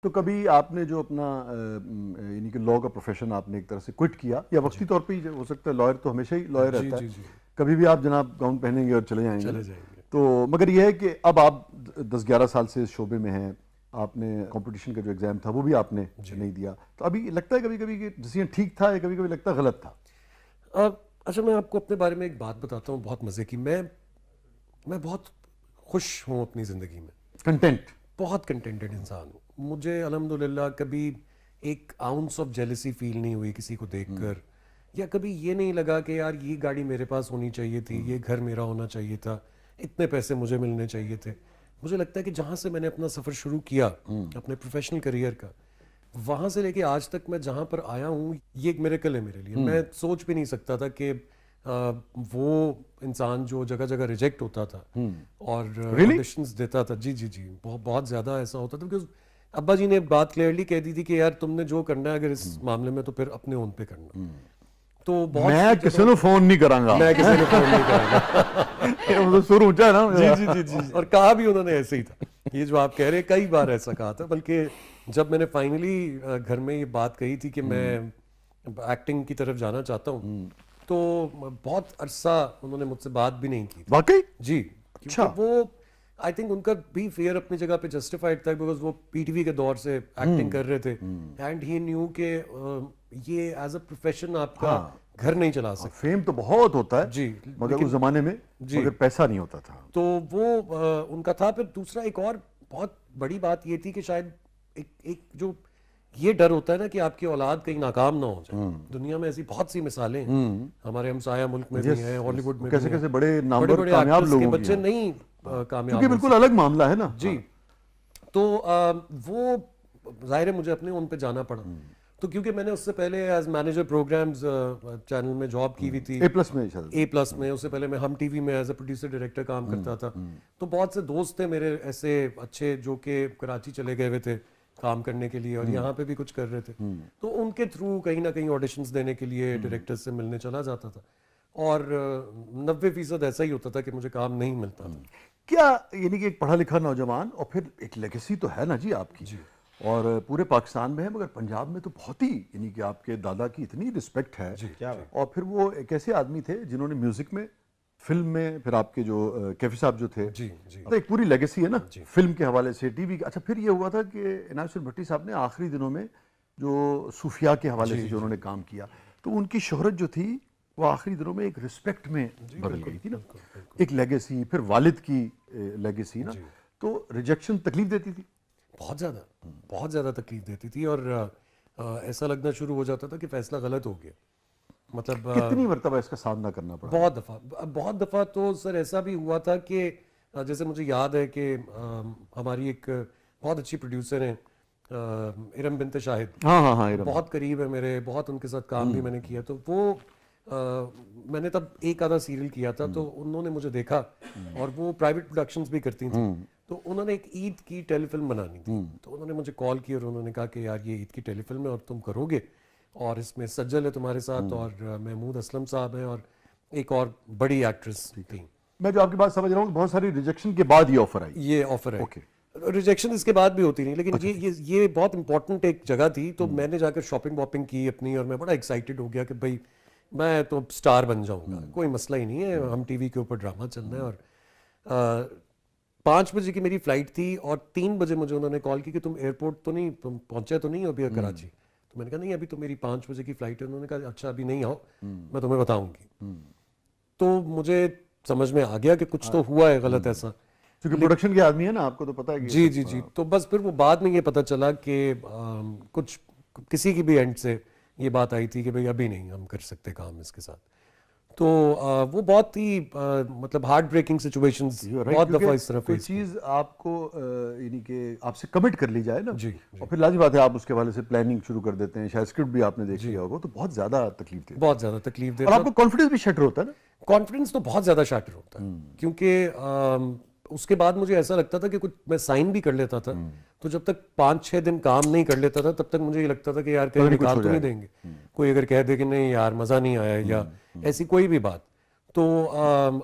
तो कभी आपने जो अपना यानी कि लॉ का प्रोफेशन आपने एक तरह से क्विट किया, या वक्ती तौर पे ही हो सकता है, लॉयर तो हमेशा ही लॉयर जी रहता जी है, जी कभी भी आप जनाब गाउन पहनेंगे और चले जाएंगे ना। चले जाएंगे। तो मगर यह है कि अब आप 10-11 साल से इस शोबे में हैं, आपने कंपटीशन का जो एग्ज़ाम था वो भी आपने जी। नहीं दिया, तो अभी लगता है कभी कभी कि डिसीजन ठीक था, या कभी कभी लगता है गलत था? अच्छा, मैं आपको अपने बारे में एक बात बताता हूँ बहुत मज़े की। मैं बहुत खुश हूँ अपनी ज़िंदगी में। कंटेंट? बहुत कंटेंटेड इंसान हूँ। मुझे अल्हम्दुलिल्लाह कभी एक आउंस ऑफ जेलसी फील नहीं हुई किसी को देखकर, या कभी ये नहीं लगा कि यार ये गाड़ी मेरे पास होनी चाहिए थी, ये घर मेरा होना चाहिए था, इतने पैसे मुझे मिलने चाहिए थे। मुझे लगता है कि जहाँ से मैंने अपना सफ़र शुरू किया अपने प्रोफेशनल करियर का, वहाँ से लेके आज तक मैं जहाँ पर आया हूँ, ये एक मिरेकल है मेरे लिए। मैं सोच भी नहीं सकता था कि वो इंसान जो जगह जगह रिजेक्ट होता था और Really? ऑडिशंस देता था। जी जी जी, बहुत बहुत ज़्यादा ऐसा होता था, बिकॉज अब्बा जी ने बात क्लियरली कह दी थी कि यार तुमने जो करना है अगर इस मामले में, तो फिर अपने ओन पे करना। तो बहुत सी मैं किसी जगहों को पे फोन नहीं करांगा। मैं किसी ने फोन नहीं करूँगा। ये मतलब सुर ऊंचा है ना जी मेरा। जी जी जी, और कहा भी उन्होंने ऐसे ही था। ये जो आप कह रहे हैं, कई बार ऐसा कहा था। बल्कि जब मैंने फाइनली घर में ये बात कही थी कि मैं एक्टिंग की तरफ जाना चाहता हूँ, तो बहुत अरसा उन्होंने मुझसे बात भी नहीं की थी। वाकई? जी, अच्छा। क्योंकि वो, आई थिंक उनका भी फेयर अपनी जगह पे जस्टिफाइड था, बिकॉज वो पीटीवी के दौर से एक्टिंग कर रहे थे, एंड ही न्यू के ये एज अ प्रोफेशन आपका हाँ। घर नहीं चला सकते। फेम तो बहुत होता है, जी, मगर लेकिन उस जमाने में जी, मगर पैसा नहीं होता था। तो वो उनका था। फिर दूसरा एक और बहुत बड़ी बात ये थी कि शायद एक जो ये डर होता है ना कि आपकी औलाद कहीं नाकाम ना हो जाए। दुनिया में ऐसी बहुत सी मिसालें हैं, हमारे हमसाया मुल्क में भी यस, हैं, हॉलीवुड में भी कैसे हैं, कैसे बड़े बड़े नामवर बड़े कामयाब एक्टर्स के लोगों की बच्चे हैं। नहीं क्योंकि कामयाब हो बिल्कुल सकते। अलग मामला है ना। जी, तो वो जाहिर है मुझे अपने उन पे जाना पड़ा। तो क्योंकि मैंने उससे पहले एज मैनेजर प्रोग्राम्स चैनल में जॉब की हुई थी, A+ में शायद। A+ में। उससे पहले मैं हम टीवी में एज ए प्रोड्यूसर डायरेक्टर काम करता था। तो बहुत से दोस्त थे मेरे ऐसे अच्छे, जो कि कराची चले गए हुए थे काम करने के लिए, और यहाँ पे भी कुछ कर रहे थे। तो उनके थ्रू कहीं ना कहीं ऑडिशंस देने के लिए डायरेक्टर्स से मिलने चला जाता था, और 90% ऐसा ही होता था कि मुझे काम नहीं मिलता था। क्या यानी कि एक पढ़ा लिखा नौजवान, और फिर एक लेगेसी तो है ना जी आपकी, जी और पूरे पाकिस्तान में है, मगर पंजाब में तो बहुत ही, यानी कि आपके दादा की इतनी रिस्पेक्ट है। जी क्या जी और फिर वो एक ऐसे आदमी थे जिन्होंने म्यूजिक में, फिल्म में, फिर आपके जो कैफी साहब जो थे, जी जी तो एक पूरी लेगेसी है ना जी। फिल्म के हवाले से, टीवी के। अच्छा, फिर ये हुआ था कि इनायत हुसैन भट्टी साहब ने आखिरी दिनों में जो सूफिया के हवाले जी, से जो उन्होंने काम किया, तो उनकी शोहरत जो थी वो आखिरी दिनों में एक रिस्पेक्ट में बदल गई थी ना, एक लेगेसी, फिर वालिद की लेगेसी ना। जी। तो रिजेक्शन तकलीफ देती थी? बहुत ज़्यादा तकलीफ देती थी, और ऐसा लगना शुरू हो जाता था कि फैसला गलत हो गया। मतलब कितनी मरतबा इसका सामना करना पड़ा? बहुत दफ़ा तो सर ऐसा भी हुआ था कि जैसे मुझे याद है कि हमारी एक बहुत अच्छी प्रोड्यूसर हैं, इरम बिनते शाहिद, हाँ हाँ हाँ, इरम। बहुत करीब है मेरे, बहुत उनके साथ काम भी मैंने किया। तो वो मैंने तब एक आधा सीरियल किया था, तो उन्होंने मुझे देखा, और वो प्राइवेट प्रोडक्शंस भी करती थी। तो उन्होंने एक ईद की टेलीफिल्म बनानी थी, तो उन्होंने मुझे कॉल की और उन्होंने कहा कि यार ये ईद की टेलीफिल्म है और तुम करोगे, और इसमें सज्जल है तुम्हारे साथ, और महमूद असलम साहब हैं, और एक और बड़ी एक्ट्रेस थी। मैं जो आपकी बात समझ रहा हूँ, बहुत सारी रिजेक्शन के बाद ये ऑफर आई। ये ऑफर है। ओके। रिजेक्शन इसके बाद भी होती नहीं, लेकिन ये बहुत इंपॉर्टेंट एक जगह थी। तो मैंने जाकर शॉपिंग वॉपिंग की अपनी, और मैं बड़ा एक्साइटेड हो गया कि भाई मैं तो स्टार बन जाऊंगा, कोई मसला ही नहीं है, हम टीवी के ऊपर ड्रामा चल रहा है। और 5 बजे की मेरी फ्लाइट थी, और 3 बजे मुझे उन्होंने कॉल की कि तुम एयरपोर्ट तो नहीं, तुम पहुंचे तो नहीं हो अभी कराची? तो मैंने कहा नहीं, अभी तो मेरी 5 बजे की फ्लाइट है। उन्होंने कहा अच्छा अभी नहीं आओ, मैं तुम्हें बताऊंगी। तो मुझे समझ में आ गया कि कुछ तो हुआ है गलत ऐसा। क्योंकि प्रोडक्शन के आदमी है ना, आपको तो पता है कि जी जी जी। तो बस फिर वो बाद में ये पता चला कि कुछ किसी की भी एंड से ये बात आई थी कि भाई अभी नहीं हम कर सकते काम इसके साथ। तो वो बहुत ही मतलब हार्ट ब्रेकिंग सिचुएशंस बहुत दफ़ा इस तरह कोई फेस की। चीज आपको यानी कि आपसे कमिट कर ली जाए ना, जी और फिर लाजी बात है आप उसके हवाले से प्लानिंग शुरू कर देते हैं, शायद स्क्रिप्ट भी आपने देख लिया होगा, तो बहुत ज्यादा तकलीफ देती बहुत ज़्यादा तकलीफ है। और देता। आपका कॉन्फिडेंस भी शटर होता है ना। कॉन्फिडेंस तो बहुत ज़्यादा शैटर होता है, क्योंकि उसके बाद मुझे ऐसा लगता था कि कुछ मैं साइन भी कर लेता था, तो जब तक 5-6 दिन काम नहीं कर लेता था, तब तक मुझे ये लगता था कि यार कहीं नहीं कुछ निकाल हो तो नहीं जाएगा। देंगे, कोई अगर कह दे कि नहीं यार मज़ा नहीं आया, या ऐसी कोई भी बात। तो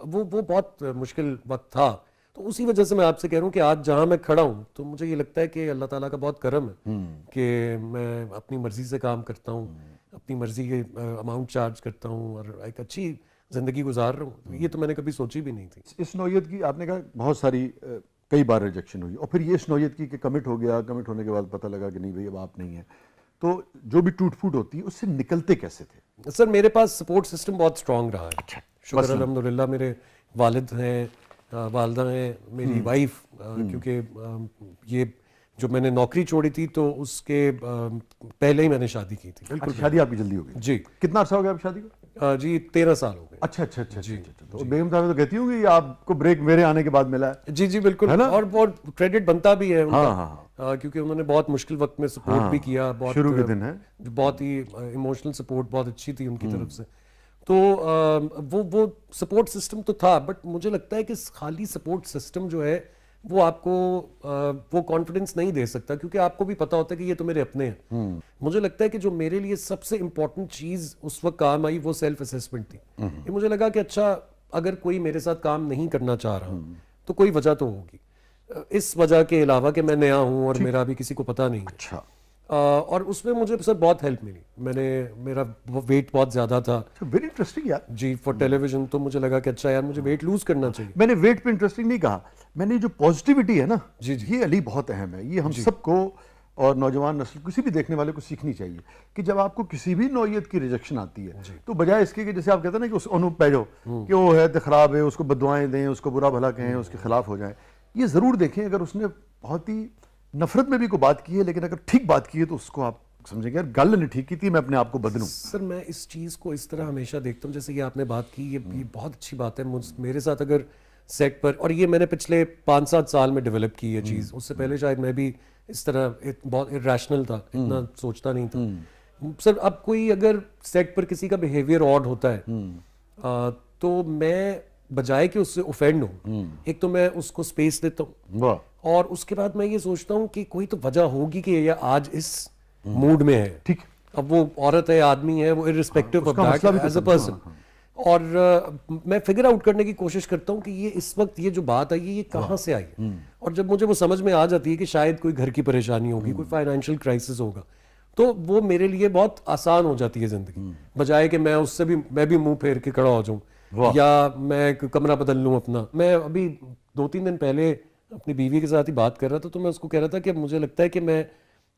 वो बहुत मुश्किल वक्त था। तो उसी वजह से मैं आपसे कह रहा हूँ कि आज जहां मैं खड़ा हूँ तो मुझे ये लगता है कि अल्लाह ताला का बहुत करम है कि मैं अपनी मर्जी से काम करता हूँ, अपनी मर्जी के अमाउंट चार्ज करता हूँ और एक अच्छी जिंदगी गुजार रहा हूँ। ये तो मैंने कभी सोची भी नहीं थी। इस नौयत की आपने कहा बहुत सारी कई बार रिजेक्शन हुई और फिर ये इस नौयत की कि कमिट हो गया, कमिट होने के बाद पता लगा कि नहीं भाई अब आप नहीं है, तो जो भी टूट फूट होती है उससे निकलते कैसे थे? सर मेरे पास सपोर्ट सिस्टम बहुत स्ट्रांग रहा है। अच्छा, शुक्र personal। अल्हम्दुलिल्लाह, मेरे वालिद हैं, वालदा हैं, मेरी वाइफ, क्योंकि ये जो मैंने नौकरी छोड़ी थी तो उसके पहले ही मैंने शादी की थी। अच्छा, शादी आपकी जल्दी हो गई? जी। कितना अर्सा हो गया आपकी शादी को? जी 13 साल हो गए। अच्छा अच्छा अच्छा जी। अच्छा, तो बेगम साहब तो कहती होंगी आपको ब्रेक मेरे आने के बाद मिला है। जी जी बिल्कुल, है ना? और बहुत क्रेडिट बनता भी है उनका। हाँ। क्योंकि उन्होंने बहुत मुश्किल वक्त में सपोर्ट भी किया, बहुत शुरू के दिन है। बहुत ही इमोशनल सपोर्ट बहुत अच्छी थी उनकी तरफ से। तो वो सपोर्ट सिस्टम तो था, बट मुझे लगता है कि खाली सपोर्ट सिस्टम जो है वो आपको वो कॉन्फिडेंस नहीं दे सकता, क्योंकि आपको भी पता होता है कि ये तो मेरे अपने हैं। मुझे लगता है कि जो मेरे लिए सबसे इंपॉर्टेंट चीज उस वक्त काम आई वो सेल्फ असेसमेंट थी। ये मुझे लगा कि अच्छा, अगर कोई मेरे साथ काम नहीं करना चाह रहा तो कोई वजह तो होगी, इस वजह के अलावा कि मैं नया हूं और मेरा अभी किसी को पता नहीं है। अच्छा, और उसमें मुझे सर बहुत हेल्प मिली। मेरा वेट बहुत ज्यादा था वेरी इंटरेस्टिंग यार। जी फॉर टेलीविजन, तो मुझे लगा कि अच्छा यार मुझे वेट लूज करना चाहिए। मैंने वेट पे इंटरेस्टिंग नहीं कहा, मैंने जो पॉजिटिविटी है ना, जी, जी। ये अली बहुत अहम है। ये हम सबको और नौजवान नस्ल किसी भी देखने वाले को सीखनी चाहिए कि जब आपको किसी भी नौयत की रिजेक्शन आती है तो बजाय इसके कि जैसे आप कहते हैं ना कि उस अनूप पैजो कि वो है तो खराब है, उसको बददुआएं दें, उसको बुरा भला कहें, उसके खिलाफ हो जाएं, ये जरूर देखें अगर उसने बहुत ही नफरत में भी कोई बात की है, लेकिन अगर ठीक बात की है तो उसको आप समझेंगे यार गल ने ठीक की थी, मैं अपने आप को बदलूं। सर मैं इस चीज को इस तरह हमेशा देखता हूँ, जैसे ये आपने बात की, ये बहुत अच्छी बात है। मेरे साथ अगर सेट पर, और ये मैंने पिछले 5-7 साल में डेवलप की है चीज, उससे पहले शायद मैं भी इस तरह बहुत इरेशनल था, इतना सोचता नहीं था। सर अब कोई अगर सेट पर किसी का बिहेवियर ऑड होता है तो मैं बजाय कि उससे ऑफेंड हूं, एक तो मैं उसको स्पेस देता हूँ, वाह, और उसके बाद मैं ये सोचता हूँ कि कोई तो वजह होगी कि ये आज इस मूड में है। ठीक। अब वो औरत है, आदमी है, वो irrespective of that as a person, और मैं फिगर आउट करने की कोशिश करता हूँ कि ये इस वक्त ये जो बात आई है ये कहाँ से आई है। और जब मुझे वो समझ में आ जाती है कि शायद कोई घर की परेशानी होगी, कोई फाइनेंशियल क्राइसिस होगा, तो वो मेरे लिए बहुत आसान हो जाती है जिंदगी, बजाय कि मैं उससे भी मैं भी मुंह फेर के खड़ा हो जाऊं या मैं एक कमरा बदल लूं अपना। मैं अभी 2-3 दिन पहले अपनी बीवी के साथ ही बात कर रहा था, तो मैं उसको कह रहा था कि मुझे लगता है कि मैं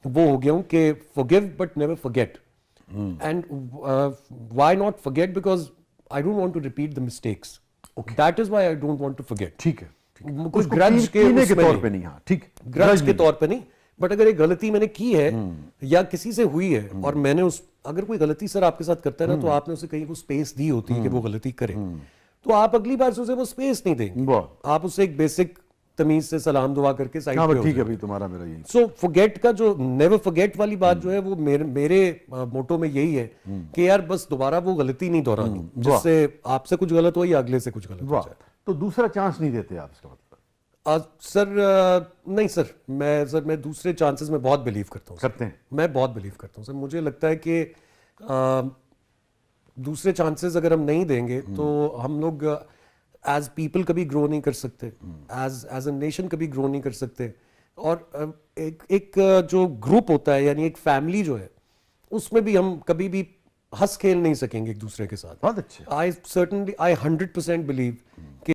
वो हो गया हूं कि forgive but never forget, and why not forget, because I don't want to repeat the mistakes, that is why I don't want to forget. ठीक है, कुछ उसको ग्रज के कीने के उसमें तौर नहीं। पे नहीं, हाँ ठीक, ग्रज के तौर पे नहीं, बट अगर एक गलती मैंने की है या किसी से हुई है और मैंने उस, अगर कोई गलती सर आपके साथ करता है ना, तो आपने उसे कहीं वो स्पेस दी होती है कि वो गलती करे, तो आप अगली बार से उसे वो स्पेस नहीं देंगे, वाह, आप उसे एक बेसिक तमीज से सलाम दुआ करके साइड हाँ पे हो ठीक है जाएंगे। भाई, तुम्हारा मेरा यही। सो फॉरगेट का जो नेवर फॉरगेट वाली बात जो है वो मेरे मोटो में यही है कि यार बस दोबारा वो गलती नहीं दोहरानी, जिससे आपसे कुछ गलत हो या अगले से कुछ गलत हो वाह, जाए। तो दूसरा चांस नहीं देते आप, इसका मतलब? सर नहीं सर, मैं दूसरे चांसेस में बहुत बिलीव करता हूँ। करते हैं? मैं बहुत बिलीव करता हूँ सर, मुझे लगता है कि दूसरे चांसेस अगर हम नहीं देंगे तो हम लोग एज पीपल कभी ग्रो नहीं कर सकते, एज अ नेशन कभी ग्रो नहीं कर सकते, और एक जो ग्रुप होता है यानी एक फैमिली जो है, उसमें भी हम कभी भी हंस खेल नहीं सकेंगे एक दूसरे के साथ। बहुत अच्छे। आई 100% बिलीव